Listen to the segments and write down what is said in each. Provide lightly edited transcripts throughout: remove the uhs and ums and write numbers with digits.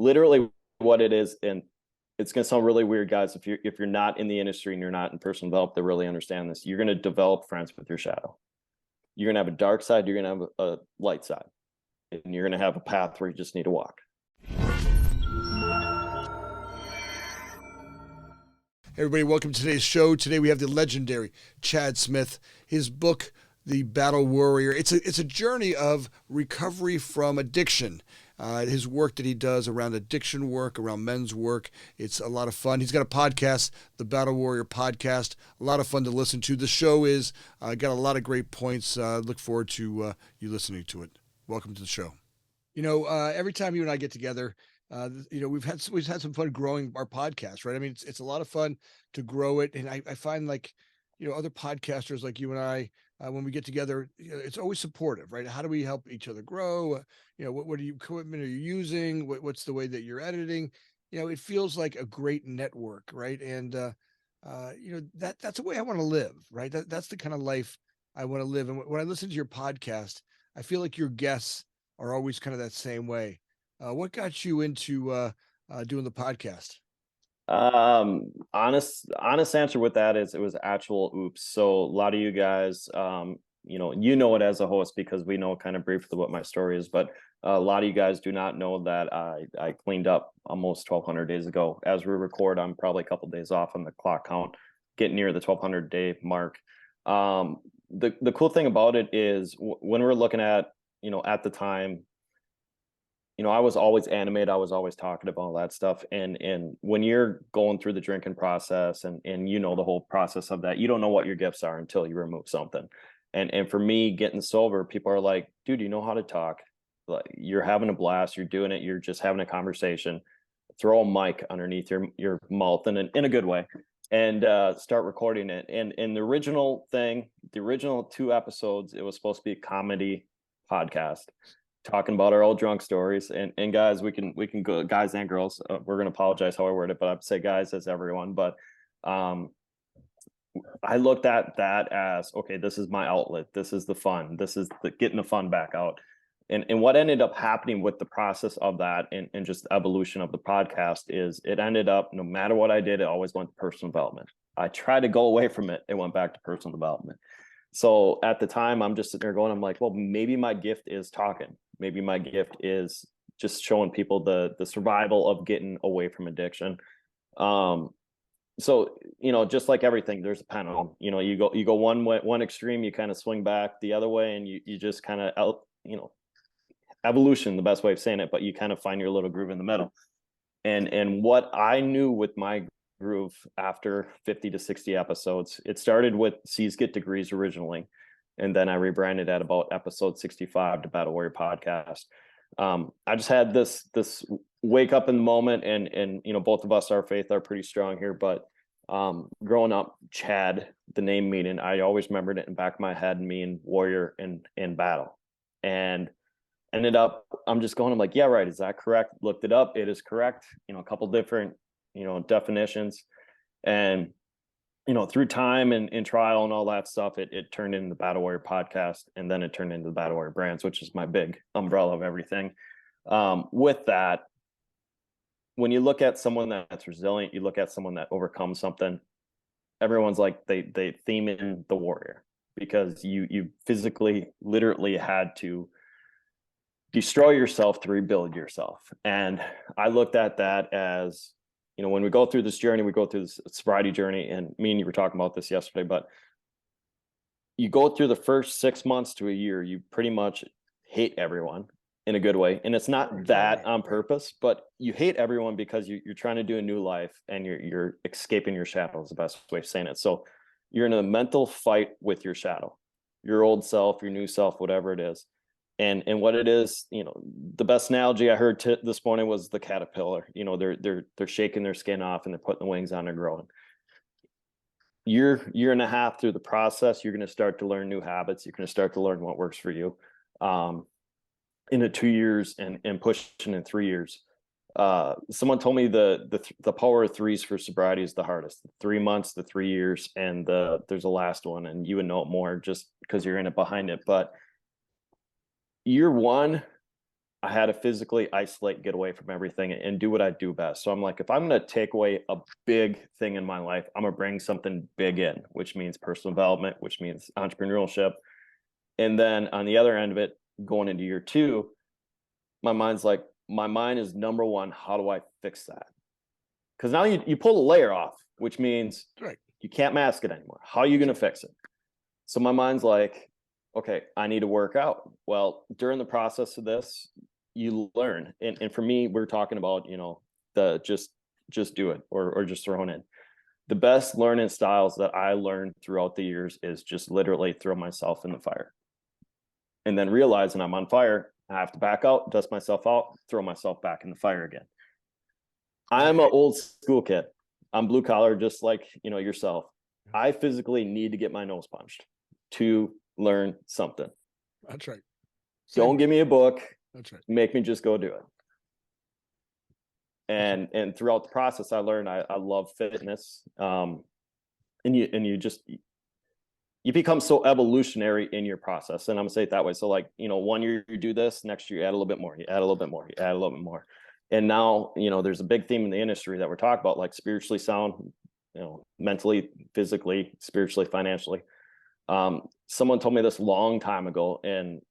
literally what it is, and it's going to sound really weird, guys. If you're not in the industry and you're not in personal development to really understand this, you're going to develop friends with your shadow. You're going to have a dark side. You're going to have a light side, and you're going to have a path where you just need to walk. Hey everybody, welcome to today's show. Today we have the legendary Chad Smith. His book, The Battle Warrior. It's a journey of recovery from addiction. His work that he does around addiction work, around men's work, it's a lot of fun. He's got a podcast, The Battle Warrior Podcast, a lot of fun to listen to. The show is got a lot of great points. Look forward to you listening to it. Welcome to the show. Every time you and I get together, we've had some fun growing our podcast, right? I mean, it's a lot of fun to grow it, and I find other podcasters like you and I, when we get together, it's always supportive, right? How do we help each other grow? What equipment are you using? What's the way that you're editing? It feels like a great network, right? And that's the way I want to live, right? That's the kind of life I want to live. And when I listen to your podcast, I feel like your guests are always kind of that same way. What got you into doing the podcast? Honest answer with that is it was actual oops. So a lot of you guys, it as a host because we know kind of briefly what my story is, but a lot of you guys do not know that I cleaned up almost 1,200 days ago. As we record, I'm probably a couple of days off on the clock count, getting near the 1,200 day mark. The cool thing about it is when we're looking at, at the time, I was always animated. I was always talking about all that stuff. And when you're going through the drinking process and the whole process of that, you don't know what your gifts are until you remove something. And for me, getting sober, people are like, dude, you know how to talk. Like, you're having a blast. You're doing it. You're just having a conversation. Throw a mic underneath your mouth in a good way and start recording it. And the original 2 episodes, it was supposed to be a comedy podcast, talking about our old drunk stories. And guys, we can go, guys and girls, we're going to apologize how I word it, but I'd say guys as everyone. But I looked at that as, okay, this is my outlet. This is the fun. This is getting the fun back out. And what ended up happening with the process of that and just evolution of the podcast is it ended up, no matter what I did, it always went to personal development. I tried to go away from it. It went back to personal development. So at the time, I'm just sitting there going, I'm like, well, maybe my gift is talking. Maybe my gift is just showing people the survival of getting away from addiction. So, just like everything, there's a pendulum. You go one extreme, you kind of swing back the other way, and you just kind of evolution, the best way of saying it, but you kind of find your little groove in the middle. And what I knew with my groove after 50 to 60 episodes, it started with C's Get Degrees originally, and then I rebranded at about episode 65 to Battle Warrior Podcast. I just had this wake up in the moment, and both of us, our faith are pretty strong here, but growing up, Chad, the name meaning, I always remembered it in the back of my head, mean warrior in battle. And ended up, I'm like, yeah, right. Is that correct? Looked it up. It is correct. A couple different, definitions, and, through time and trial and all that stuff, it turned into the Battle Warrior Podcast. And then it turned into the Battle Warrior Brands, which is my big umbrella of everything. With that, when you look at someone that's resilient, you look at someone that overcomes something, everyone's like, they theme in the warrior because you physically, literally had to destroy yourself to rebuild yourself. And I looked at that as, when we go through this journey, we go through this sobriety journey, and me and you were talking about this yesterday, but you go through the first 6 months to a year, you pretty much hate everyone in a good way. And it's not that on purpose, but you hate everyone because you're trying to do a new life and you're escaping your shadow is the best way of saying it. So you're in a mental fight with your shadow, your old self, your new self, whatever it is. And what it is, the best analogy I heard this morning was the caterpillar. They're shaking their skin off and they're putting the wings on and growing. Year and a half through the process, you're going to start to learn new habits. You're going to start to learn what works for you. Into 2 years and pushing in 3 years. Someone told me the power of threes for sobriety is the hardest. 3 months, the 3 years, and there's a last one, and you would know it more just because you're in it behind it. But year one, I had to physically isolate, get away from everything and do what I do best. So I'm like, if I'm going to take away a big thing in my life, I'm going to bring something big in, which means personal development, which means entrepreneurship. And then on the other end of it, going into year 2, my mind is number one. How do I fix that? Because now you pull a layer off, which means Right. you can't mask it anymore. How are you going to fix it? So my mind's like, okay, I need to work out. Well, during the process of this, you learn. And for me, we're talking about, the just do it or just throwing in. The best learning styles that I learned throughout the years is just literally throw myself in the fire. And then realizing I'm on fire, I have to back out, dust myself out, throw myself back in the fire again. I'm an old school kid. I'm blue collar, just like, yourself. I physically need to get my nose punched to learn something. That's right. Don't give me a book. That's right. Make me just go do it. And throughout the process, I learned I love fitness. And you become so evolutionary in your process. And I'm gonna say it that way. So like, 1 year you do this, next year you add a little bit more, you add a little bit more, you add a little bit more. And now, there's a big theme in the industry that we're talking about, like spiritually sound, mentally, physically, spiritually, financially. Someone told me this a long time ago, and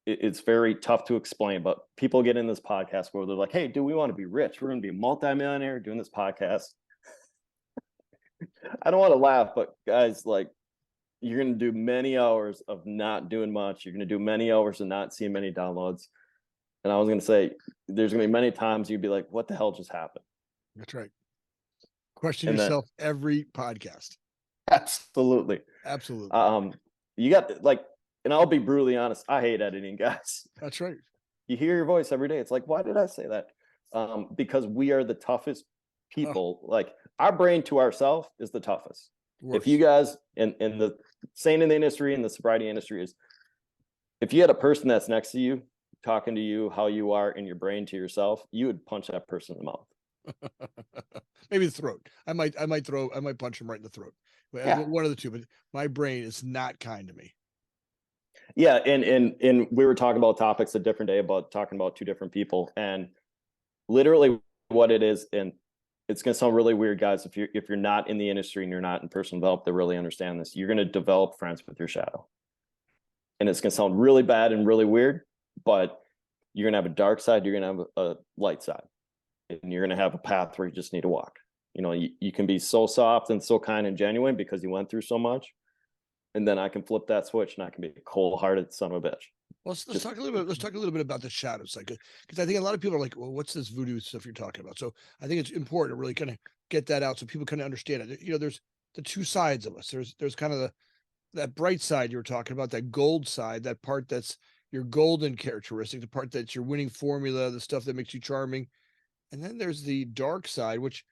it's very tough to explain, but people get in this podcast where they're like, hey, do we want to be rich? We're going to be a multimillionaire doing this podcast. I don't want to laugh, but guys, like, you're going to do many hours of not doing much. You're going to do many hours of not seeing many downloads. And I was going to say, there's going to be many times you'd be like, what the hell just happened? That's right. Question And yourself every podcast. Absolutely. You got like, and I'll be brutally honest, I hate editing, guys. That's right. You hear your voice every day. It's like, why did I say that? Because we are the toughest people. Like, our brain to ourselves is the toughest. Worse. If you guys, and the saying in the industry and the sobriety industry is, if you had a person that's next to you talking to you how you are in your brain to yourself, you would punch that person in the mouth. Maybe the throat. I might punch him right in the throat. Yeah. One of the two, but my brain is not kind to me. Yeah. And we were talking about topics a different day about talking about two different people, and literally what it is. And it's going to sound really weird, guys. If you're not in the industry and you're not in personal development to really understand this, you're going to develop friends with your shadow. And it's going to sound really bad and really weird, but you're going to have a dark side. You're going to have a light side, and you're going to have a path where you just need to walk. You can be so soft and so kind and genuine because you went through so much. And then I can flip that switch and I can be a cold-hearted son of a bitch. Well, let's talk a little bit about the shadow side, because I think a lot of people are like, well, what's this voodoo stuff you're talking about? So I think it's important to really kind of get that out so people can understand it. There's the two sides of us. There's kind of that bright side you were talking about, that gold side, that part that's your golden characteristic, the part that's your winning formula, the stuff that makes you charming. And then there's the dark side, which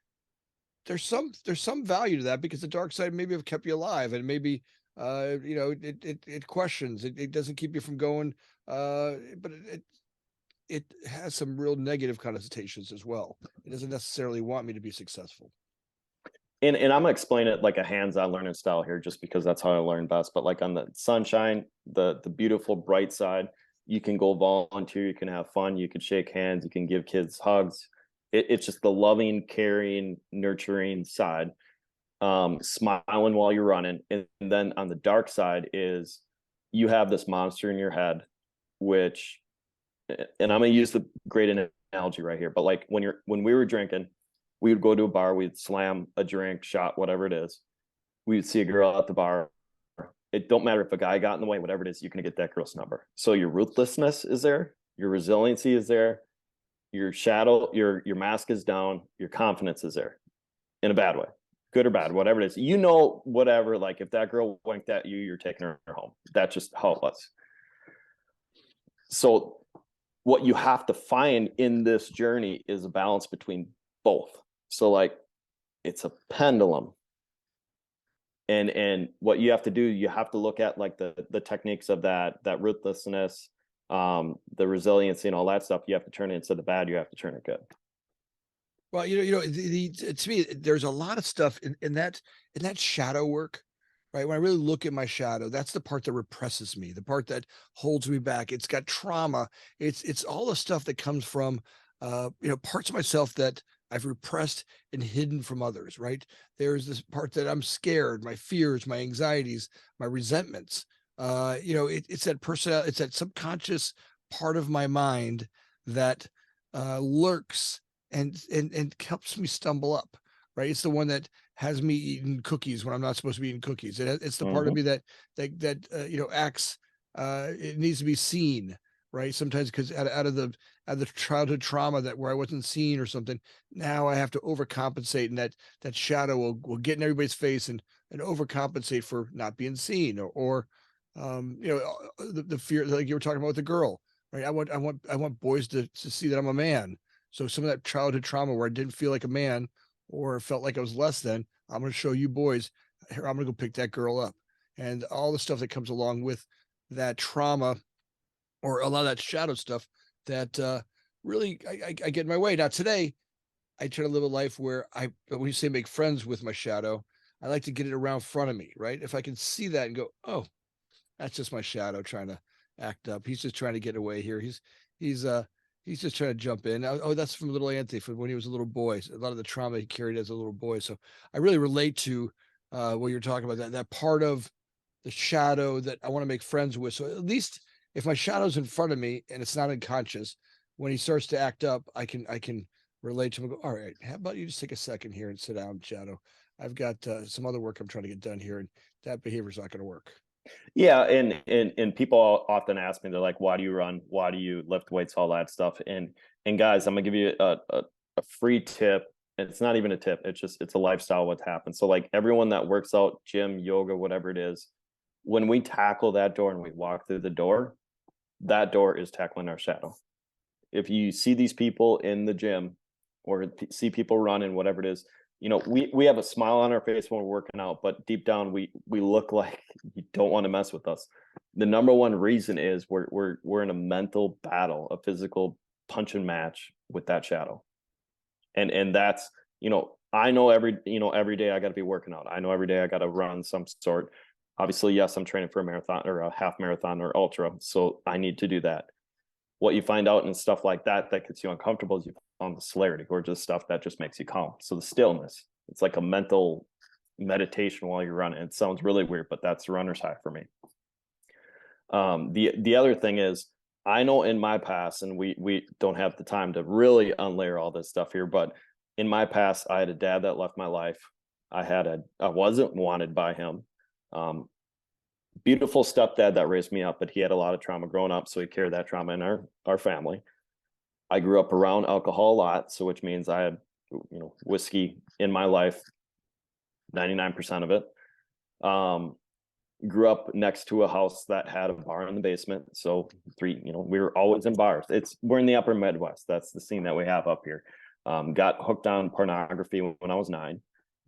there's some value to that, because the dark side maybe have kept you alive, and maybe it questions, it doesn't keep you from going, but it has some real negative connotations as well. It doesn't necessarily want me to be successful. And I'm gonna explain it like a hands-on learning style here, just because that's how I learn best. But like on the sunshine, the beautiful bright side, you can go volunteer, you can have fun, you can shake hands, you can give kids hugs. It's just the loving, caring, nurturing side. Smiling while you're running. And then on the dark side is you have this monster in your head, which, and I'm going to use the great analogy right here, but like when we were drinking, we would go to a bar, we'd slam a drink, shot, whatever it is. We would see a girl at the bar. It don't matter if a guy got in the way, whatever it is, you're going to get that girl's number. So your ruthlessness is there. Your resiliency is there. Your shadow, your mask is down. Your confidence is there in a bad way. Good or bad, whatever it is, whatever, like if that girl winked at you, you're taking her home. That's just how it was. So what you have to find in this journey is a balance between both. So like, it's a pendulum. And what you have to do, you have to look at like the techniques of that ruthlessness, the resiliency and all that stuff. You have to turn it into the bad, you have to turn it good. Well, to me, there's a lot of stuff in that shadow work right? When I really look at my shadow, that's the part that represses me, the part that holds me back. It's got trauma. It's all the stuff that comes from parts of myself that I've repressed and hidden from others, right? There's this part that I'm scared, my fears, my anxieties, my resentments. It's that it's that subconscious part of my mind that lurks and helps me stumble up, right? It's the one that has me eating cookies when I'm not supposed to be eating cookies. It's the part of Mhm. me that acts. It needs to be seen, right? Sometimes because out of the childhood trauma that where I wasn't seen or something, now I have to overcompensate, and that shadow will get in everybody's face and overcompensate for not being seen or the fear, like you were talking about with the girl, right? I want boys to see that I'm a man. So some of that childhood trauma where I didn't feel like a man or felt like I was less than, I'm going to show you boys. Here, I'm going to go pick that girl up, and all the stuff that comes along with that trauma or a lot of that shadow stuff that really I get in my way. Now today, I try to live a life where when you say make friends with my shadow, I like to get it around front of me, right? If I can see that and go, oh, that's just my shadow trying to act up. He's just trying to get away here. He's uh he's just trying to jump in. Oh, that's from little Anthony from when he was a little boy. A lot of the trauma he carried as a little boy. So I really relate to what you're talking about, that part of the shadow that I want to make friends with. So at least if my shadow's in front of me and it's not unconscious, when he starts to act up, I can relate to him and go, all right, how about you just take a second here and sit down, shadow. I've got some other work I'm trying to get done here, and that behavior's not going to work. Yeah, and people often ask me, they're like, "Why do you run? Why do you lift weights? All that stuff." And guys, I'm gonna give you a free tip. It's not even a tip. It's a lifestyle. What happens? So like everyone that works out, gym, yoga, whatever it is, when we tackle that door and we walk through the door, that door is tackling our shadow. If you see these people in the gym or see people running, whatever it is, we have a smile on our face when we're working out, but deep down we look like you don't want to mess with us. The number one reason is we're in a mental battle, a physical punch and match with that shadow. And that's, I know every day I got to be working out. I know every day I got to run some sort. Obviously, yes, I'm training for a marathon or a half marathon or ultra, so I need to do that. What you find out and stuff like that gets you uncomfortable is you found the celerity or just stuff that just makes you calm. So the stillness, it's like a mental meditation while you're running. It sounds really weird, but that's the runner's high for me. The other thing is, I know in my past, and we don't have the time to really unlayer all this stuff here, but in my past, I had a dad that left my life. I wasn't wanted by him. Beautiful stepdad that raised me up, but he had a lot of trauma growing up, so he carried that trauma in our family. I grew up around alcohol a lot, so which means I had whiskey in my life, 99% of it. Grew up next to a house that had a bar in the basement, so we were always in bars. We're in the upper Midwest. That's the scene that we have up here. Got hooked on pornography when I was 9.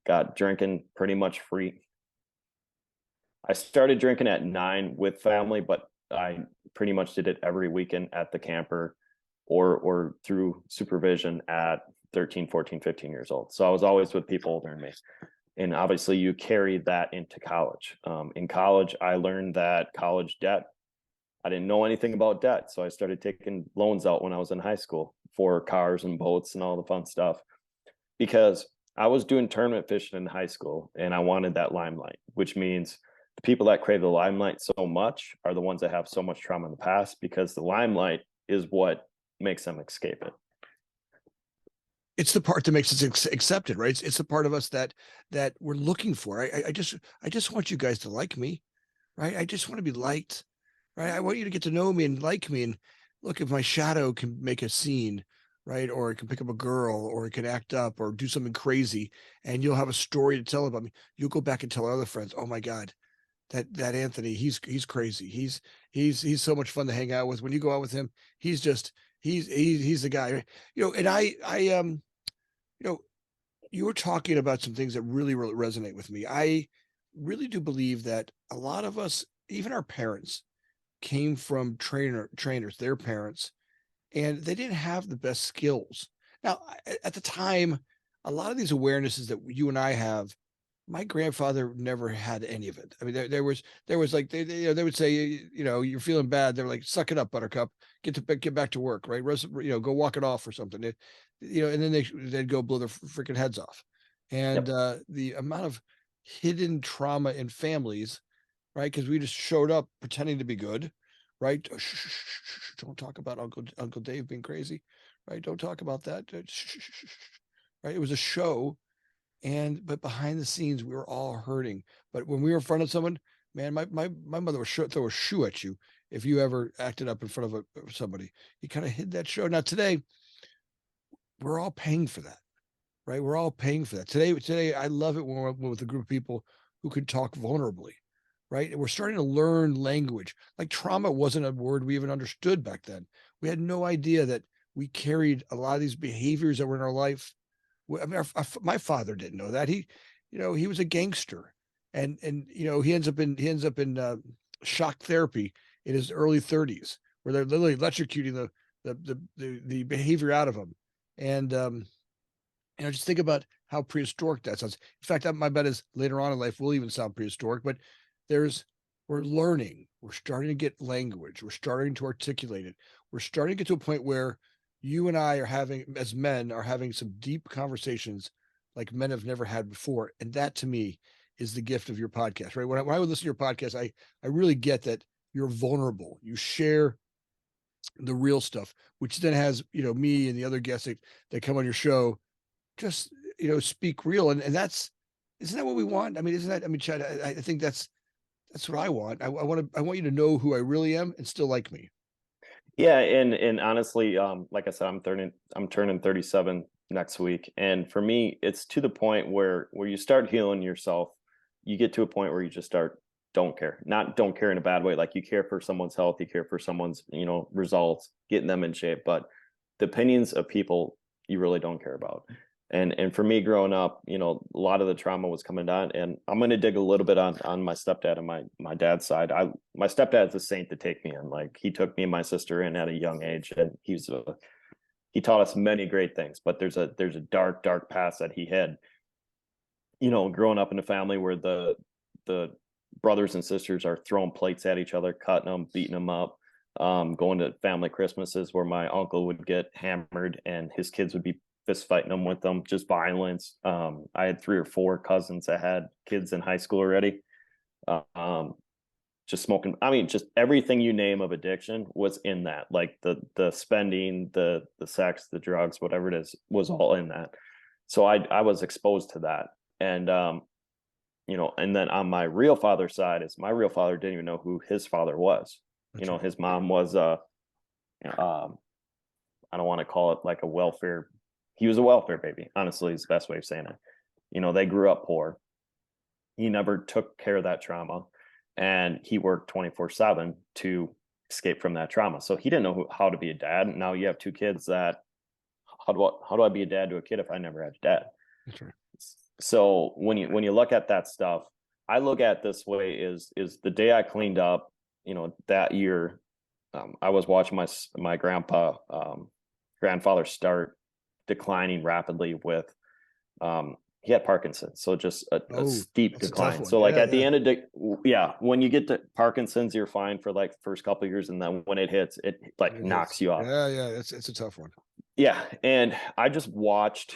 Got drinking pretty much free. I started drinking at 9 with family, but I pretty much did it every weekend at the camper or through supervision at 13, 14, 15 years old. So I was always with people older than me. And obviously you carry that into college. In college, I learned that college debt, I didn't know anything about debt. So I started taking loans out when I was in high school for cars and boats and all the fun stuff, because I was doing tournament fishing in high school and I wanted that limelight, which means the people that crave the limelight so much are the ones that have so much trauma in the past, because the limelight is what makes them escape it. It's the part that makes us accepted, right? It's the part of us that we're looking for. I just want you guys to like me, right? I just want to be liked, right? I want you to get to know me and like me. And look, if my shadow can make a scene, right, or it can pick up a girl, or it can act up, or do something crazy, and you'll have a story to tell about me. You'll go back and tell other friends, "Oh my God, that Anthony, he's crazy. He's so much fun to hang out with. When you go out with him, he's just he's the guy." And I you know, you were talking about some things that really resonate with me. I really do believe that a lot of us, even our parents, came from trainers, their parents, and they didn't have the best skills. Now, at the time, a lot of these awarenesses that you and I have My grandfather never had any of it. I mean, there was like they would say, you're feeling bad. They're like, suck it up, Buttercup. Get back to work, right? Go walk it off or something. And then they'd go blow their freaking heads off. And Yep. the amount of hidden trauma in families, right? Because we just showed up pretending to be good, right? Shh, shh, shh, shh, don't talk about Uncle Dave being crazy, right? Don't talk about that. Shh, shh, shh, shh, right? It was a show, but behind the scenes we were all hurting. But when we were in front of someone, man, my mother would throw a shoe at you if you ever acted up in front of somebody. You kind of hid that show. Now today we're all paying for that, right? We're all paying for that today. I love it when we're with a group of people who can talk vulnerably, right? And we're starting to learn language. Like trauma wasn't a word we even understood back then. We had no idea that we carried a lot of these behaviors that were in our life. I mean, my father didn't know that. He was a gangster, and he ends up in shock therapy in his early 30s, where they're literally electrocuting the behavior out of him. And just think about how prehistoric that sounds. In fact, my bet is later on in life will even sound prehistoric. But we're learning. We're starting to get language. We're starting to articulate it. We're starting to get to a point where you and I as men, are having some deep conversations like men have never had before. And that to me is the gift of your podcast, right? When I would listen to your podcast, I really get that you're vulnerable. You share the real stuff, which then has, me and the other guests that come on your show just, speak real. And isn't that what we want? I mean, Chad, I think that's what I want. I want you to know who I really am and still like me. Yeah, and honestly, like I said, I'm turning 37 next week, and for me, it's to the point where you start healing yourself. You get to a point where you just start don't care, not don't care in a bad way. Like you care for someone's health, you care for someone's results, getting them in shape, but the opinions of people you really don't care about. And for me growing up, a lot of the trauma was coming down, and I'm going to dig a little bit on my stepdad and my dad's side. My stepdad's a saint to take me in. Like he took me and my sister in at a young age, and he taught us many great things, but there's a dark past that he had, growing up in a family where the brothers and sisters are throwing plates at each other, cutting them, beating them up, going to family Christmases where my uncle would get hammered and his kids would be fist fighting them with them, just violence. I had 3 or 4 cousins that had kids in high school already. Um, just smoking. I mean, just everything you name of addiction was in that. Like the spending, the sex, the drugs, whatever it is, was all in that. So I was exposed to that. And and then on my real father's side is my real father didn't even know who his father was. That's right. His mom was I don't want to call it like a welfare. He was a welfare baby, honestly, is the best way of saying it. They grew up poor. He never took care of that trauma, and he worked 24/7 to escape from that trauma. So he didn't know how to be a dad. Now you have 2 kids that how do I be a dad to a kid if I never had a dad? That's right. So when you look at that stuff, I look at this way is the day I cleaned up, that year, I was watching my grandfather start declining rapidly with he had Parkinson's, so just a Oh, steep that's a tough decline. one. So like Yeah, at the yeah. end of the when you get to Parkinson's, you're fine for like the first couple of years, and then when it hits, it like It knocks hits. you off. Yeah, yeah. It's a tough one. Yeah, and I just watched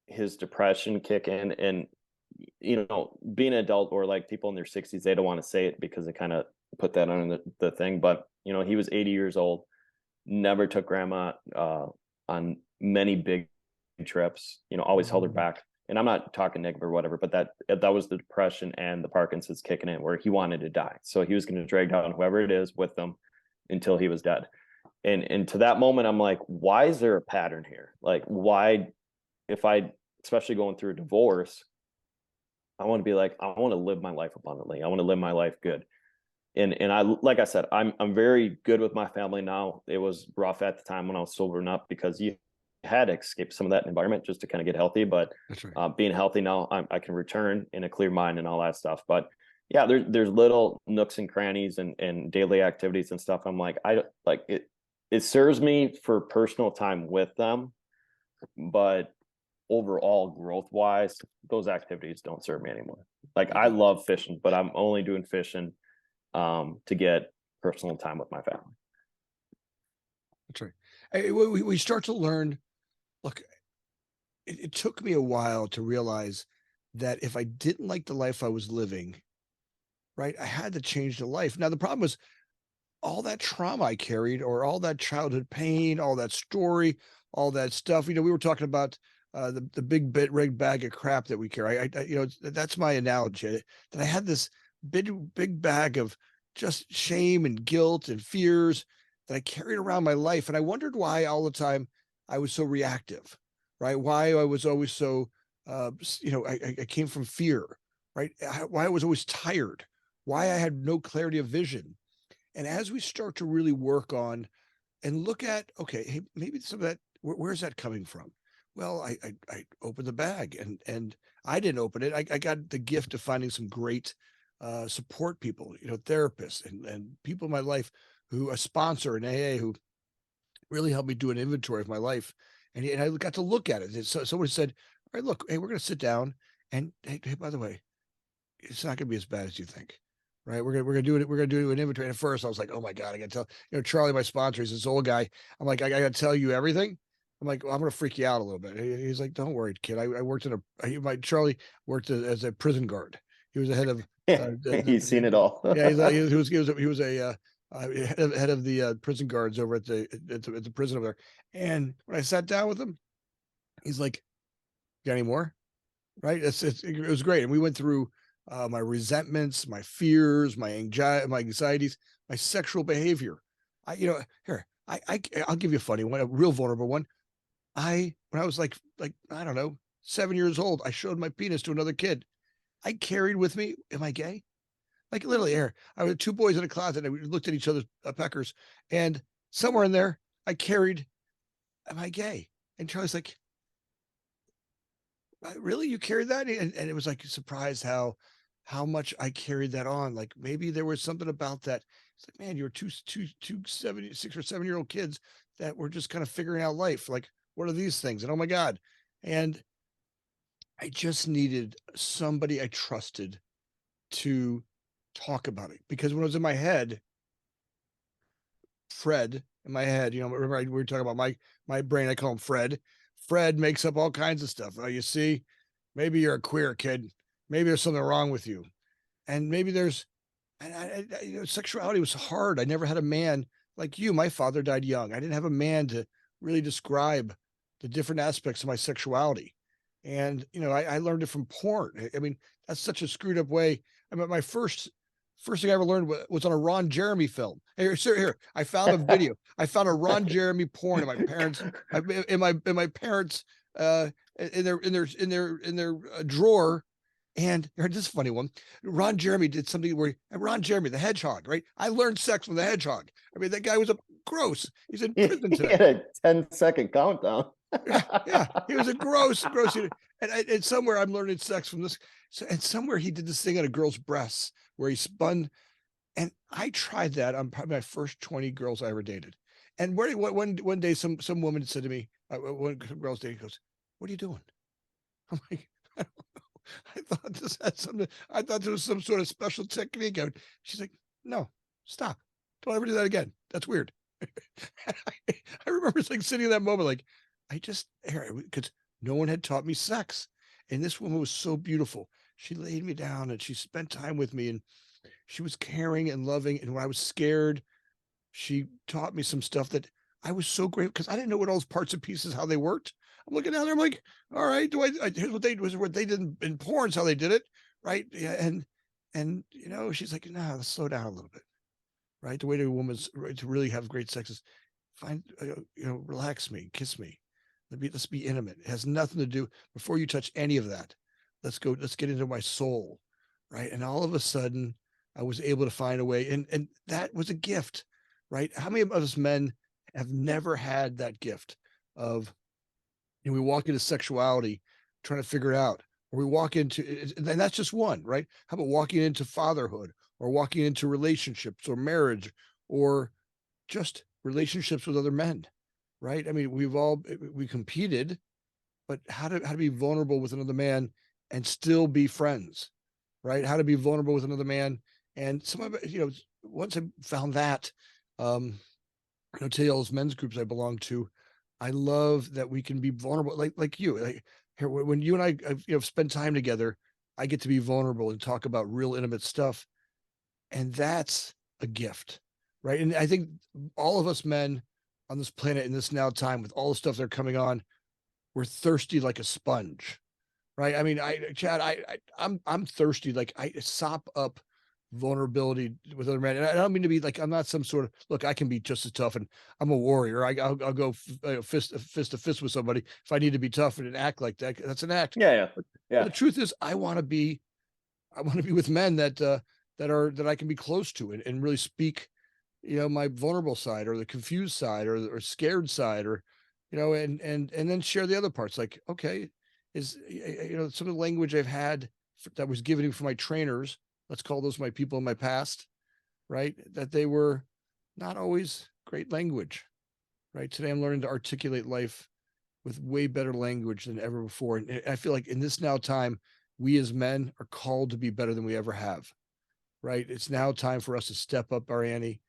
his depression kick in, and being an adult or like people in their 60s, they don't want to say it because they kind of put that on the thing, but he was 80 years old, never took grandma on many big trips, always held her Mhm. back. And I'm not talking negative or whatever, but that was the depression and the Parkinson's kicking in where he wanted to die. So he was going to drag down whoever it is with them until he was dead. And to that moment, I'm like, why is there a pattern here? Like, why, if I, especially going through a divorce, I want to be like, I want to live my life abundantly. I want to live my life good. And I, like I said, I'm very good with my family now. It was rough at the time when I was sobering up because you had to escape some of that environment just to kind of get healthy. But That's right. being healthy now, I can return in a clear mind and all that stuff. But yeah, there's little nooks and crannies and daily activities and stuff. I'm like, I like it. It serves me for personal time with them, but overall growth wise, those activities don't serve me anymore. Like I love fishing, but I'm only doing fishing to get personal time with my family. That's right. We start to learn. Look, it took me a while to realize that if I didn't like the life I was living, right, I had to change the life. Now the problem was all that trauma I carried, or all that childhood pain, all that story, all that stuff. We were talking about the rig bag of crap that we carry. That's my analogy. That I had this big bag of just shame and guilt and fears that I carried around my life, and I wondered why all the time I was so reactive, right? Why I was always so, I came from fear, right? Why I was always tired, why I had no clarity of vision. And as we start to really work on and look at, okay, hey, maybe some of that, where's that coming from? Well, I opened the bag, and I didn't open it. I got the gift of finding some great support people, therapists and people in my life, who a sponsor in AA, who really helped me do an inventory of my life. And I got to look at it. So somebody said, all right, look, hey, we're going to sit down, and hey, by the way, it's not going to be as bad as you think. Right. We're gonna do it. We're gonna do an inventory. And at first I was like, oh my God, I gotta tell, Charlie, my sponsor, he's this old guy. I'm like, I gotta tell you everything. I'm like, well, I'm gonna freak you out a little bit. He's like, don't worry, kid. I worked in my Charlie worked as a prison guard. He was the head of He's seen it all. yeah, he was a head of the prison guards over at the prison over there. And when I sat down with him, he's like, got any more? Right. It was great. And we went through my resentments, my fears, my anxieties, my sexual behavior. I'll give you a funny one, a real vulnerable one. When I was like, I don't know, 7 years old, I showed my penis to another kid. I carried with me, am I gay? Like literally here, I was two boys in a closet, and we looked at each other's peckers, and somewhere in there, I carried, am I gay? And Charlie's like, really, you carried that? And it was like a surprise how much I carried that on. Like maybe there was something about that. It's like, man, you were two 6 or 7 year old kids that were just kind of figuring out life. Like, what are these things? And oh my God. And I just needed somebody I trusted to talk about it, because when it was in my head, Fred in my head, remember we were talking about my brain, I call him Fred. Fred makes up all kinds of stuff. Oh, you see, maybe you're a queer kid. Maybe there's something wrong with you. And maybe there's, and sexuality was hard. I never had a man like you. My father died young. I didn't have a man to really describe the different aspects of my sexuality. And, I learned it from porn. I mean, that's such a screwed up way. I mean, my first thing I ever learned was on a Ron Jeremy film. Here, I found a video. I found a Ron Jeremy porn in my parents, in their drawer. And this funny one, Ron Jeremy did something where Ron Jeremy, the hedgehog, right? I learned sex from the hedgehog. I mean, that guy was gross. He's in prison today. He had a 10-second countdown. Yeah, he was a gross. And somewhere I'm learning sex from this. And somewhere he did this thing on a girl's breasts where he spun. And I tried that on probably my first 20 girls I ever dated. And one day, some woman said to me, one girl's dating, goes, "What are you doing?" I'm like, I don't know. I thought this had something. I thought there was some sort of special technique. She's like, "No, stop! Don't ever do that again. That's weird." I remember sitting in that moment, like, because no one had taught me sex, and this woman was so beautiful. She laid me down and she spent time with me, and she was caring and loving. And when I was scared, she taught me some stuff that I was so grateful, because I didn't know what all those parts and pieces, how they worked. I'm looking down there, I'm like, all right, here's what they did in porn, how they did it, right? Yeah, and she's like, nah, let's slow down a little bit, right? The way to a woman's right to really have great sex is relax me, kiss me, let's be intimate. It has nothing to do, before you touch any of that, let's get into my soul, right? And all of a sudden, I was able to find a way, and that was a gift, right? How many of us men have never had that gift of, we walk into sexuality trying to figure it out, or we walk into, and that's just one, right? How about walking into fatherhood, or walking into relationships or marriage, or just relationships with other men, right? I mean, we competed, but how to be vulnerable with another man and still be friends, right? How to be vulnerable with another man. And some of it, once I found that, tell men's groups I belong to, I love that we can be vulnerable, like you. Like here, when you and I, spend time together, I get to be vulnerable and talk about real intimate stuff, and that's a gift, right? And I think all of us men on this planet in this now time, with all the stuff they're coming on, we're thirsty like a sponge, right? I mean, Chad, I'm thirsty. Like I sop up vulnerability with other men, and I don't mean to be like I'm not some sort of look. I can be just as tough, and I'm a warrior. I'll go fist to fist with somebody if I need to be tough and act like that. That's an act. Yeah, yeah, But yeah. the truth is, I want to be with men that I can be close to and really speak, my vulnerable side or the confused side or scared side or, and then share the other parts. Like, okay, is, some of the language I've had that was given for my trainers, let's call those my people in my past, right? That they were not always great language, right? Today I'm learning to articulate life with way better language than ever before. And I feel like in this now time, we as men are called to be better than we ever have, right? It's now time for us to step up our ante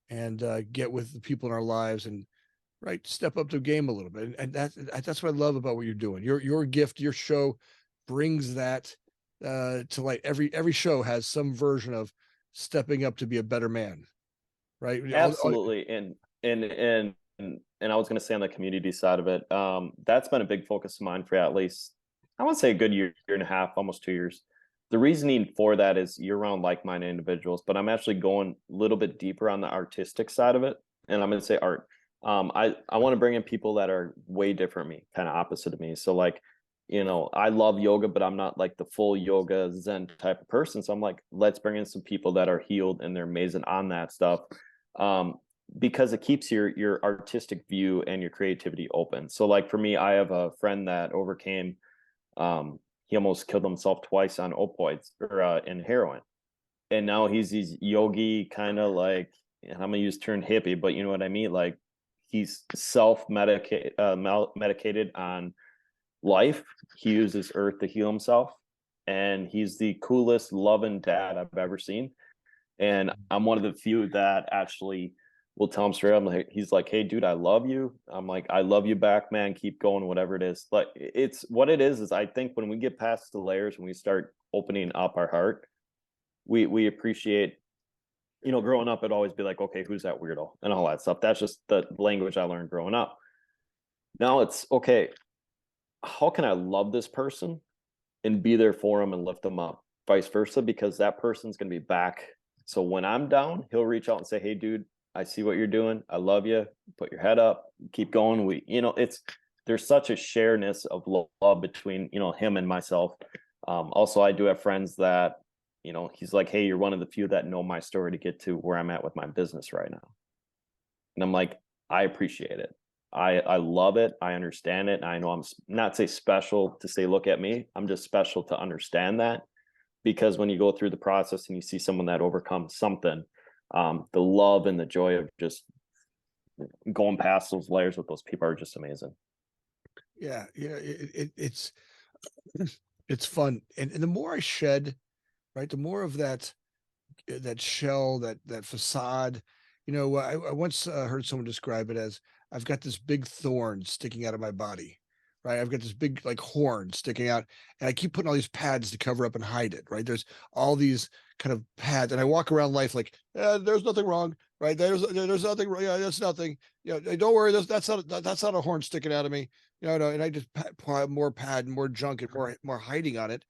and get with the people in our lives and right step up the game a little bit. And that's what I love about what you're doing. Your gift, your show brings that to light. Every show has some version of stepping up to be a better man, right? Absolutely. And I was going to say on the community side of it, that's been a big focus of mine for at least, I want to say a good year and a half, almost 2 years. The reasoning for that is you're around like-minded individuals, but I'm actually going a little bit deeper on the artistic side of it. And I'm going to say art. I want to bring in people that are way different me, kind of opposite of me. So like, I love yoga, but I'm not like the full yoga Zen type of person. So I'm like, let's bring in some people that are healed and they're amazing on that stuff. Because it keeps your artistic view and your creativity open. So like for me, I have a friend that overcame he almost killed himself twice on opioids or in heroin. And now he's yogi kind of like, I'm gonna use term hippie, but you know what I mean? Like he's medicated on life. He uses earth to heal himself. And he's the coolest loving dad I've ever seen. And I'm one of the few that actually will tell him straight up. Like, he's like, "Hey, dude, I love you." I'm like, "I love you back, man. Keep going, whatever it is." Like, it's what it is. Is I think when we get past the layers and we start opening up our heart, we appreciate. Growing up, it'd always be like, "Okay, who's that weirdo?" and all that stuff. That's just the language I learned growing up. Now it's okay. How can I love this person and be there for him and lift them up? Vice versa, because that person's gonna be back. So when I'm down, he'll reach out and say, "Hey, dude, I see what you're doing. I love you. Put your head up. Keep going." There's such a shareness of love between him and myself. Also, I do have friends that he's like, "Hey, you're one of the few that know my story to get to where I'm at with my business right now." And I'm like, I appreciate it. I love it. I understand it. I know I'm not say special to say, look at me. I'm just special to understand that, because when you go through the process and you see someone that overcomes something, the love and the joy of just going past those layers with those people are just amazing. Yeah, it's fun, and the more I shed, right, the more of that shell, that facade. I once heard someone describe it as I've got this big thorn sticking out of my body, right? I've got this big like horn sticking out, and I keep putting all these pads to cover up and hide it, right? There's all these kind of pads, and I walk around life like there's nothing wrong, right? There's nothing wrong. Yeah, there's nothing. Don't worry. That's not a horn sticking out of me. No, and I just more pad and more junk and more hiding on it.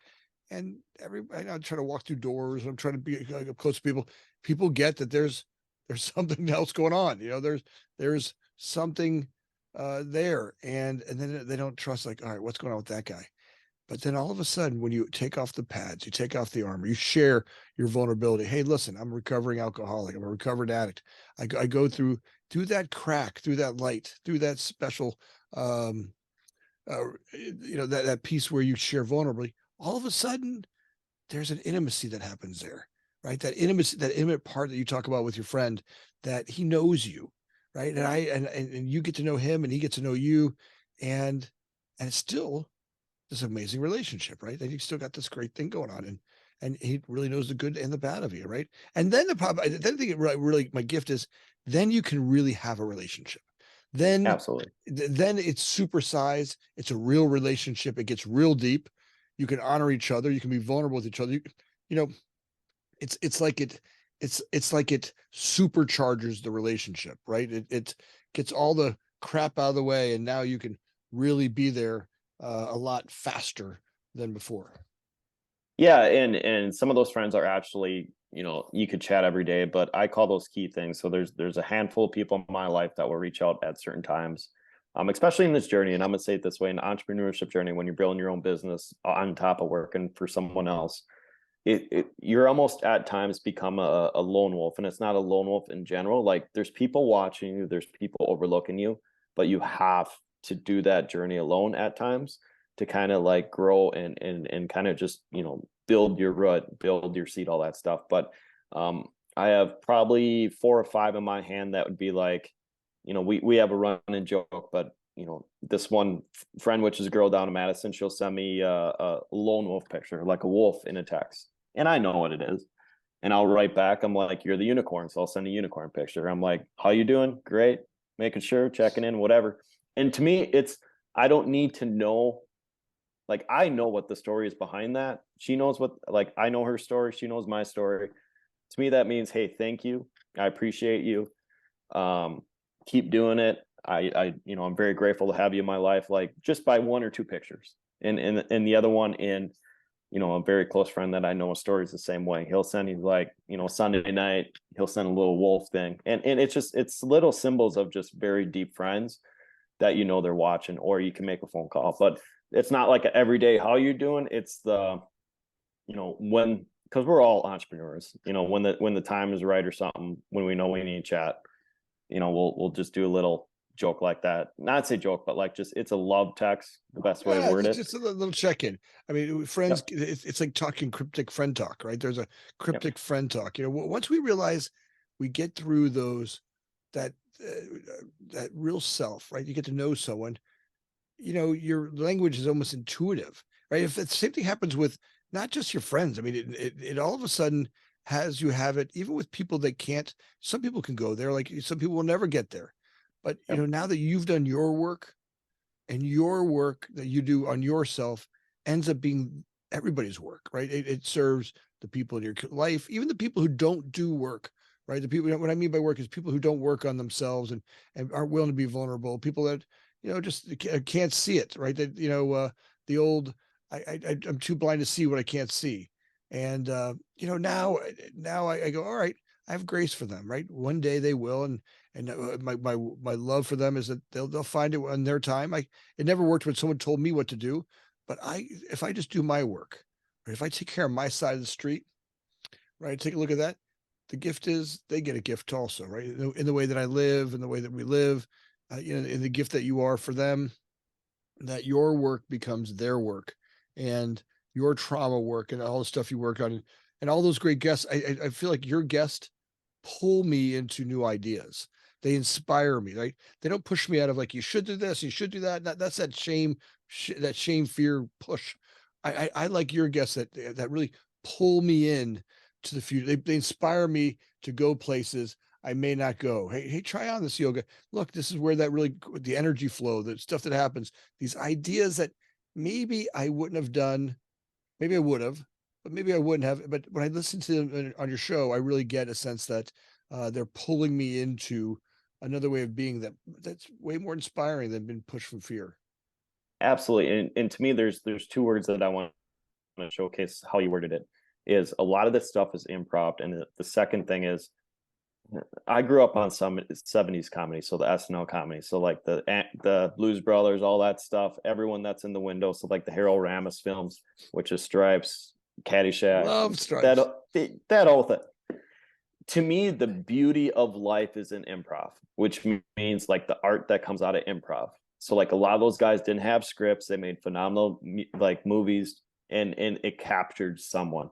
And I'm trying to walk through doors. I'm trying to be close to people. People get that there's something else going on. There's something there, and then they don't trust. Like, all right, what's going on with that guy? But then all of a sudden, when you take off the pads, you take off the armor, you share your vulnerability. Hey, listen, I'm a recovering alcoholic. I'm a recovered addict. I go through that crack, through that light, through that special, that piece where you share vulnerably. All of a sudden, there's an intimacy that happens there, right? That intimacy, that intimate part that you talk about with your friend, that he knows you, right? And you get to know him, and he gets to know you, and and it's still this amazing relationship, right? That you still got this great thing going on, and he really knows the good and the bad of you, right? And then the problem, then I think it really my gift is then you can really have a relationship. Then Absolutely. then it's supersized. It's a real relationship. It gets real deep. You can honor each other. You can be vulnerable with each other. You know, it's like it's like it supercharges the relationship, right? It gets all the crap out of the way, and now you can really be there a lot faster than before. Yeah, and some of those friends are actually, you could chat every day, but I call those key things. So there's a handful of people in my life that will reach out at certain times, especially in this journey. And I'm gonna say it this way: an entrepreneurship journey, when you're building your own business on top of working for someone else, you're almost at times become a lone wolf. And it's not a lone wolf in general. Like, there's people watching you, there's people overlooking you, but you have to do that journey alone at times to kind of like grow and kind of just, build your root, build your seed, all that stuff. But I have probably 4 or 5 in my hand that would be like, we have a run and joke, but this one friend, which is a girl down in Madison, she'll send me a lone wolf picture, like a wolf in a text, and I know what it is. And I'll write back, I'm like, "You're the unicorn." So I'll send a unicorn picture. I'm like, "How you doing?" "Great." Making sure, checking in, whatever. And to me, I don't need to know. Like, I know what the story is behind that. She knows what, like, I know her story. She knows my story. To me, that means, hey, thank you. I appreciate you. Um, Keep doing it. I'm very grateful to have you in my life, like, just by 1 or 2 pictures. And the other one, in, a very close friend that I know, a story is the same way. He'll send, he's like, Sunday night, he'll send a little wolf thing. And it's little symbols of just very deep friends that they're watching, or you can make a phone call. But it's not like an everyday how you doing. It's the, when, because we're all entrepreneurs, when the time is right or something, when we know we need to chat, we'll just do a little joke like that. Not say joke, but like, just, it's a love text, the best way to Yeah, word it's it. just a little check-in. I mean, friends, Yep. it's like talking cryptic friend talk, right? There's a Yep. cryptic friend talk. Once we realize we get through those, that that real self, right? You get to know someone. Your language is almost intuitive, right? If the same thing happens with not just your friends, I mean, it all of a sudden has you have it even with people that can't. Some people can go there, like some people will never get there. But Yep. now that you've done your work, and your work that you do on yourself ends up being everybody's work, right? It serves the people in your life, even the people who don't do work, right? The people, what I mean by work is people who don't work on themselves and aren't willing to be vulnerable, people that, just can't see it, right? That, the old, I'm too blind to see what I can't see. And, now I go, all right, I have grace for them, right? One day they will. And my love for them is that they'll find it on their time. It never worked when someone told me what to do, but if I just do my work, or if I take care of my side of the street, right? Take a look at that. The gift is they get a gift also, right? In the way that I live, in the way that we live, in the gift that you are for them, that your work becomes their work, and your trauma work and all the stuff you work on, and all those great guests. I feel like your guests pull me into new ideas. They inspire me, right? They don't push me out of like, you should do this, you should do that. That's that shame, fear push. I like your guests that really pull me in to the future. They inspire me to go places I may not go. Hey, try on this yoga. Look, this is where that really, the energy flow, the stuff that happens, these ideas that maybe I wouldn't have done. Maybe I would have, but maybe I wouldn't have. But when I listen to them on your show, I really get a sense that they're pulling me into another way of being that's way more inspiring than being pushed from fear. Absolutely. And to me, there's 2 words that I want to showcase how you worded it. Is a lot of this stuff is improv, and the second thing is, I grew up on some 70s comedy, so the SNL comedy, so like the Blues Brothers, all that stuff, everyone that's in the window, so like the Harold Ramis films, which is Stripes, Caddyshack, Love that stripes. that whole thing. To me, the beauty of life is in improv, which means like the art that comes out of improv. So like a lot of those guys didn't have scripts; they made phenomenal like movies, and it captured someone.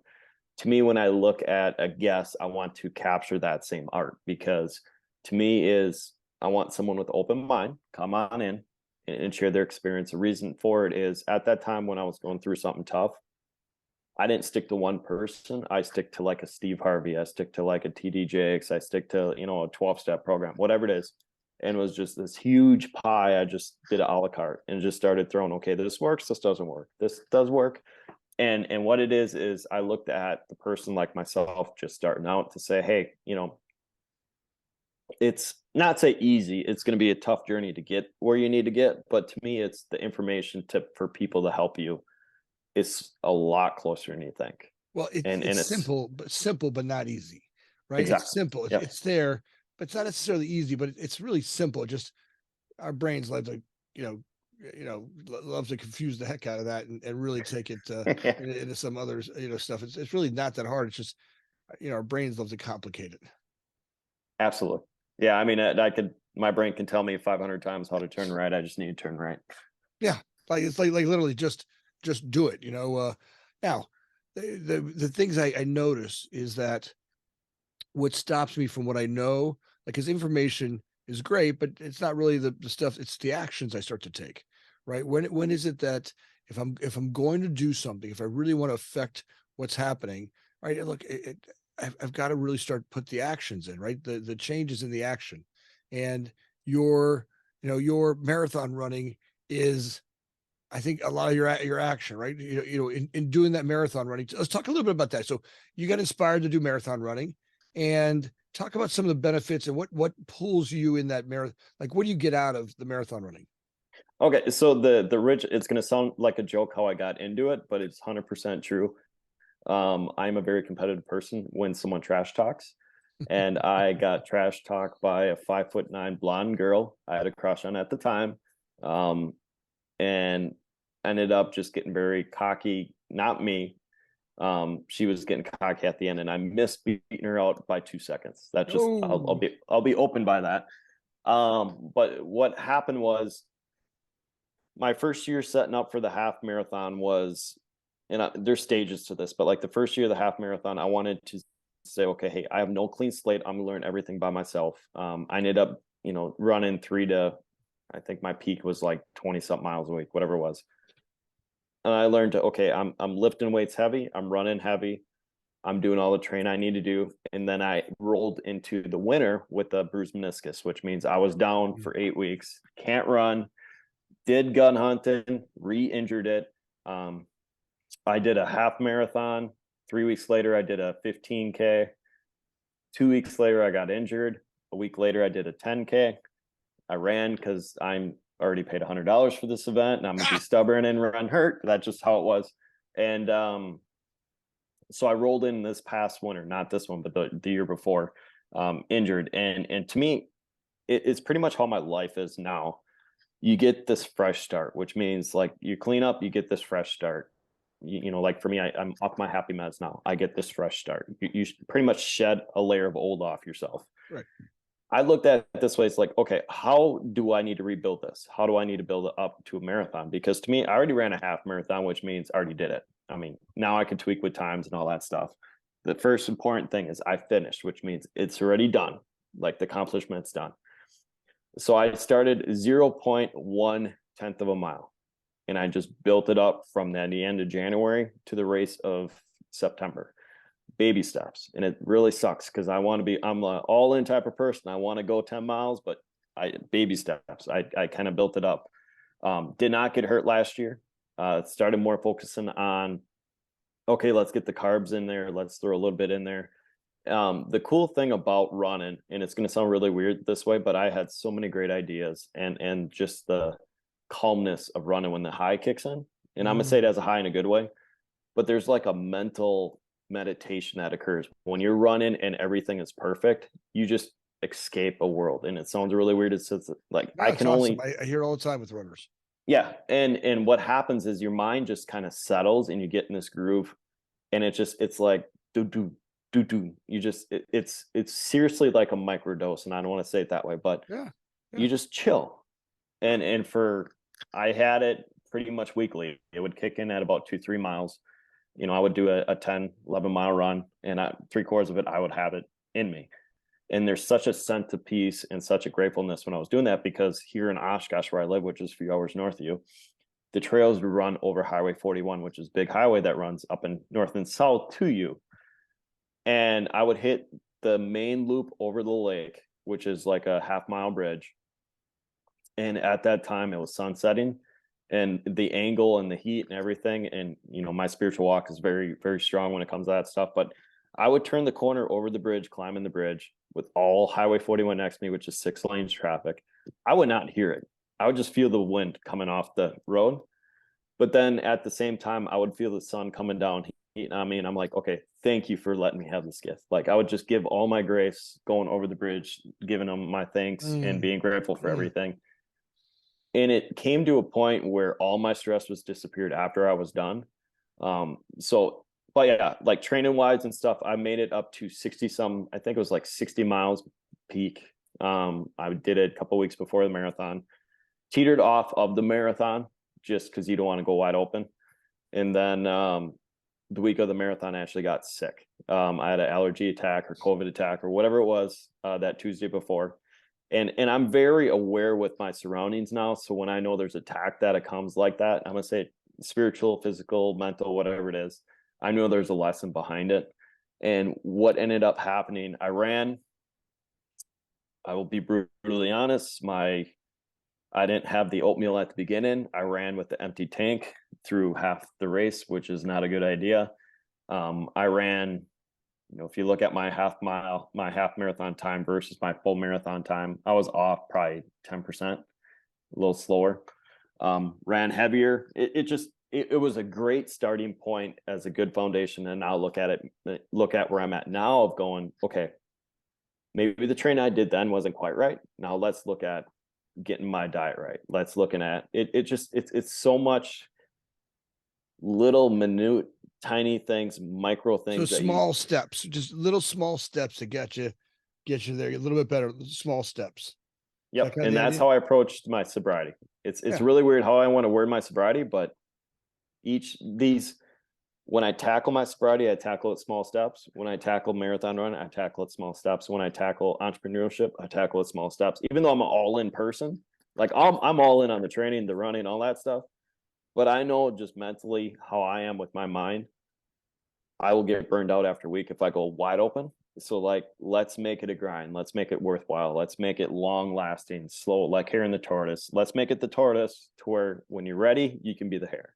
To me, when I look at a guest, I want to capture that same art, because to me is, I want someone with open mind, come on in, and share their experience. The reason for it is at that time when I was going through something tough, I didn't stick to one person. I stick to like a Steve Harvey. I stick to like a TDJX. I stick to, you know, a 12-step program, whatever it is. And it was just this huge pie. I just did it a la carte and just started throwing, okay, this works, this doesn't work, this does work. And what it is I looked at the person like myself just starting out to say, hey, you know, it's not say easy. It's going to be a tough journey to get where you need to get. But to me, it's the information for people to help you. It's a lot closer than you think. Well, And it's it's simple, but not easy, right? It's exactly. simple. Yep. It's there, but it's not necessarily easy. But it's really simple. Just our brains love to, you know, love to confuse the heck out of that and really take it into some others, stuff. It's really not that hard. It's just, our brains love to complicate it. Absolutely. Yeah. I mean, my brain can tell me 500 times how to turn right. I just need to turn right. Yeah, like it's like literally just do it. Now the things I notice is that what stops me from what I know, like his information is great, but it's not really the stuff, it's the actions I start to take. Right. When is it that if I'm going to do something, if I really want to affect what's happening, right? Look, I've got to really start put the actions in, right? The changes in the action. And your, your marathon running is, I think, a lot of your action, right? In doing that marathon running. Let's talk a little bit about that. So you got inspired to do marathon running, and talk about some of the benefits and what pulls you in that marathon. Like, what do you get out of the marathon running? Okay. So the rich, it's going to sound like a joke how I got into it, but it's 100% true. I'm a very competitive person when someone trash talks. And I got trash talked by a 5'9" blonde girl I had a crush on at the time. And ended up just getting very cocky. Not me. She was getting cocky at the end, and I missed beating her out by 2 seconds. That's just Oh, I'll be open by that. But what happened was my first year setting up for the half marathon was, and there's stages to this, but like the first year of the half marathon, I wanted to say, okay, hey, I have no clean slate. I'm gonna learn everything by myself. I ended up, running I think my peak was like 20 something miles a week, whatever it was. And I learned to, okay, I'm lifting weights heavy, I'm running heavy, I'm doing all the train I need to do. And then I rolled into the winter with a bruised meniscus, which means I was down for 8 weeks, can't run, did gun hunting, re-injured it. I did a half marathon. 3 weeks later, I did a 15K. 2 weeks later, I got injured. A week later, I did a 10K. I ran because I'm already paid $100 for this event, and I'm gonna be stubborn and run hurt. That's just how it was. And so I rolled in this past winter, not this one, but the year before, injured. And to me, it's pretty much how my life is now. You get this fresh start, which means like you clean up, you get this fresh start. Like for me, I'm off my happy meds now. I get this fresh start. You pretty much shed a layer of old off yourself. right. I looked at it this way. It's like, okay, how do I need to rebuild this? How do I need to build it up to a marathon? Because to me, I already ran a half marathon, which means I already did it. I mean, now I can tweak with times and all that stuff. The first important thing is I finished, which means it's already done. Like the accomplishment's done. So I started 0.1 tenth of a mile, and I just built it up from the end of January to the race of September. Baby steps. And it really sucks because I'm an all-in type of person. I want to go 10 miles, but baby steps. I kind of built it up. Did not get hurt last year. Started more focusing on, okay, let's get the carbs in there. Let's throw a little bit in there. The cool thing about running, and it's going to sound really weird this way, but I had so many great ideas, and just the calmness of running when the high kicks in. And I'm going to say it as a high in a good way, but there's like a mental meditation that occurs when you're running and everything is perfect. You just escape a world, and it sounds really weird. It's like No, I it's can awesome. only, I hear it all the time with runners. yeah. And what happens is your mind just kind of settles and you get in this groove, and it's like do do do do. It's seriously like a microdose, and I don't want to say it that way, but Yeah. you just chill. And for I had it pretty much weekly. It would kick in at about 2-3 miles. I would do a 10, 11 mile run, and 3/4 of it, I would have it in me. And there's such a sense of peace and such a gratefulness when I was doing that, because here in Oshkosh, where I live, which is a few hours north of you, the trails would run over Highway 41, which is a big highway that runs up and north and south to you. And I would hit the main loop over the lake, which is like a half-mile bridge. And at that time, it was sunsetting, and the angle and the heat and everything. And, my spiritual walk is very, very strong when it comes to that stuff. But I would turn the corner over the bridge, climbing the bridge with all Highway 41 next to me, which is 6 lanes traffic. I would not hear it. I would just feel the wind coming off the road. But then at the same time, I would feel the sun coming down, heating on me. And I'm like, okay, thank you for letting me have this gift. Like, I would just give all my grace going over the bridge, giving them my thanks and being grateful for everything. And it came to a point where all my stress was disappeared after I was done. But yeah, like training wise and stuff, I made it up to 60 some, I think it was like 60 miles peak. I did it a couple weeks before the marathon, teetered off of the marathon just because you don't want to go wide open. And then the week of the marathon, I actually got sick. I had an allergy attack or COVID attack or whatever it was that Tuesday before. And I'm very aware with my surroundings now. So when I know there's attack that it comes like that, I'm going to say spiritual, physical, mental, whatever it is, I know there's a lesson behind it. And what ended up happening, I will be brutally honest, I didn't have the oatmeal at the beginning. I ran with the empty tank through half the race, which is not a good idea. I ran, if you look at my half marathon time versus my full marathon time, I was off probably 10%, a little slower. Ran heavier. It was a great starting point as a good foundation. And now look at where I'm at now of going, okay, maybe the training I did then wasn't quite right. Now let's look at getting my diet right. Let's looking at it. It's so much little minute, tiny things, micro things. So small steps, just little small steps to get you there a little bit better. Small steps. Yep. And that's how I approached my sobriety. It's really weird how I want to word my sobriety, but when I tackle my sobriety, I tackle it small steps. When I tackle marathon run, I tackle it small steps. When I tackle entrepreneurship, I tackle it small steps. Even though I'm an all-in person, like I'm all in on the training, the running, all that stuff. But I know just mentally how I am with my mind. I will get burned out after a week if I go wide open. So like, let's make it a grind. Let's make it worthwhile. Let's make it long lasting, slow, like Hare and the Tortoise. Let's make it the tortoise to where when you're ready, you can be the hare.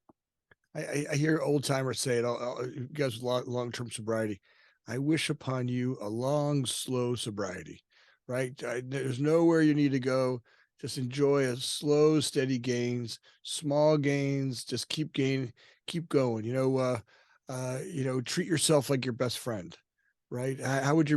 I hear old timers say it. You guys with long-term sobriety. I wish upon you a long, slow sobriety, right? There's nowhere you need to go. Just enjoy a slow, steady gains, small gains. Just keep gaining, keep going. Treat yourself like your best friend, right? How would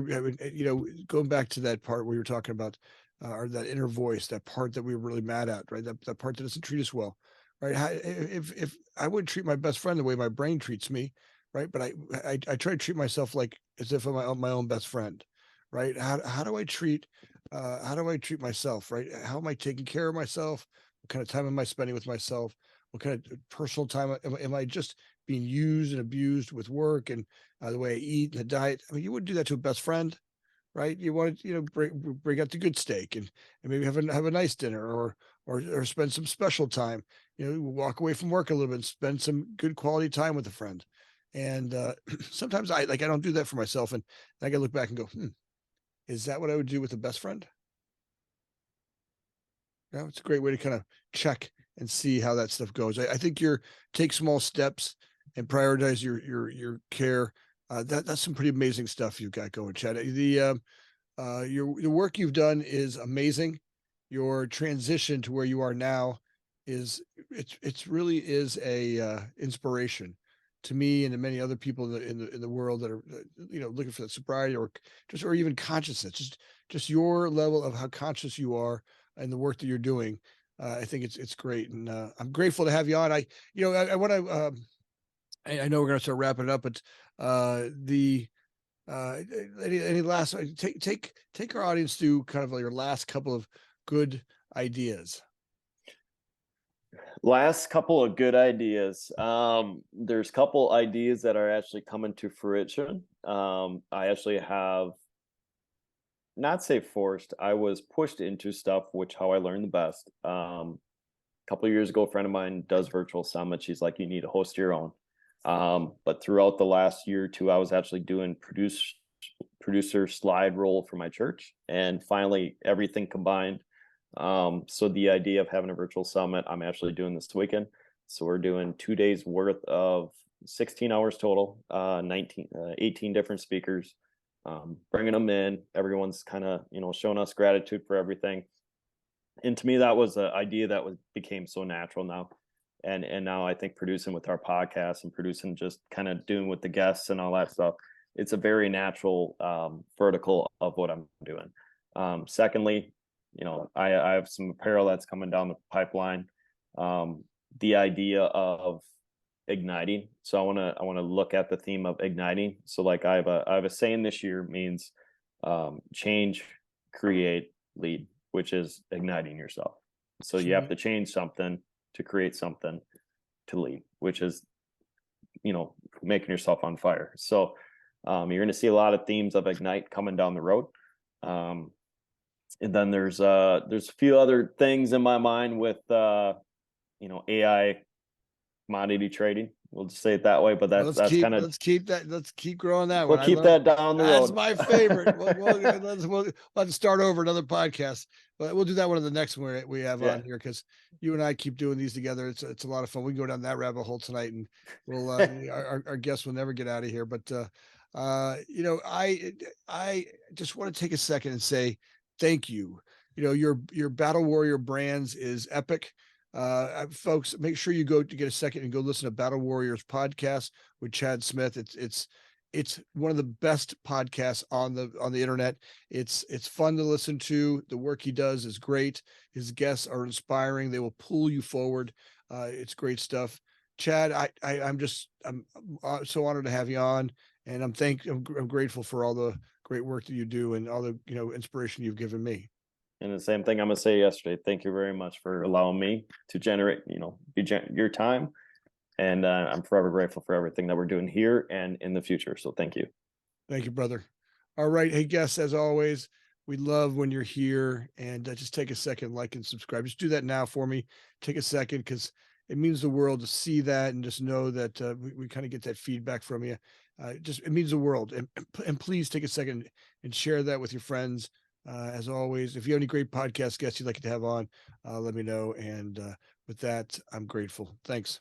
going back to that part where you're talking about, or that inner voice, that part that we were really mad at, right? That part that doesn't treat us well, right? If I would treat my best friend the way my brain treats me, right? But I try to treat myself like as if I'm my own best friend, right? How do I treat myself, right? How am I taking care of myself? What kind of time am I spending with myself? What kind of personal time am I just being used and abused with work and the way I eat and the diet? I mean, you wouldn't do that to a best friend, right? You want to, bring out the good steak and maybe have a nice dinner or spend some special time. Walk away from work a little bit and spend some good quality time with a friend. And sometimes I don't do that for myself, and I got to look back and go, is that what I would do with a best friend? Yeah, it's a great way to kind of check and see how that stuff goes. I think take small steps and prioritize your care. That's some pretty amazing stuff you've got going, Chad. The work you've done is amazing. Your transition to where you are now it's really is a inspiration to me and to many other people in the world that are looking for that sobriety or even consciousness. Just your level of how conscious you are and the work that you're doing. I think it's great, and I'm grateful to have you on. I want to. I know we're going to start wrapping it up, but the any last take our audience through kind of your last couple of good ideas. Last couple of good ideas. There's a couple ideas that are actually coming to fruition. I actually have not say forced. I was pushed into stuff, which how I learned the best. A couple of years ago, a friend of mine does virtual summit. She's like, you need to host your own. But throughout the last year or two, I was actually doing producer slide role for my church, and finally everything combined. So the idea of having a virtual summit, I'm actually doing this weekend. So we're doing 2 days worth of 16 hours total, 18 different speakers, bringing them in. Everyone's kind of, showing us gratitude for everything. And to me, that was an idea that became so natural now. And now I think producing with our podcast and producing, just kind of doing with the guests and all that stuff, it's a very natural vertical of what I'm doing. Secondly, I have some apparel that's coming down the pipeline. The idea of igniting. So I want to look at the theme of igniting. So like I have a saying this year means change, create, lead, which is igniting yourself. So you have to change something to create something to lead, which is, making yourself on fire. So you're going to see a lot of themes of ignite coming down the road. And then there's a few other things in my mind with AI commodity trading. We'll just say it that way, but that's kind of, let's keep growing that we'll one. keep that down the road. That's my favorite. We'll have to start over another podcast, but we'll do that one in the next one we have on here, because you and I keep doing these together. It's a lot of fun. We can go down that rabbit hole tonight, and we'll our guests will never get out of here. But I just want to take a second and say thank you. Your Battle Warrior Brands is epic. Folks, make sure you go to get a second and go listen to Battle Warriors podcast with Chad Smith. It's one of the best podcasts on the internet. It's fun to listen to. The work he does is great. His guests are inspiring. They will pull you forward. It's great stuff. Chad, I'm so honored to have you on, and I'm grateful for all the great work that you do and all the inspiration you've given me. And the same thing I'm gonna say yesterday. Thank you very much for allowing me to generate, your time. And I'm forever grateful for everything that we're doing here and in the future. So thank you. Thank you, brother. All right. Hey, guests, as always, we love when you're here, and just take a second, like and subscribe. Just do that now for me. Take a second, because it means the world to see that, and just know that we kind of get that feedback from you. It means the world. And please take a second and share that with your friends. As always, if you have any great podcast guests you'd like to have on, let me know. And with that, I'm grateful. Thanks.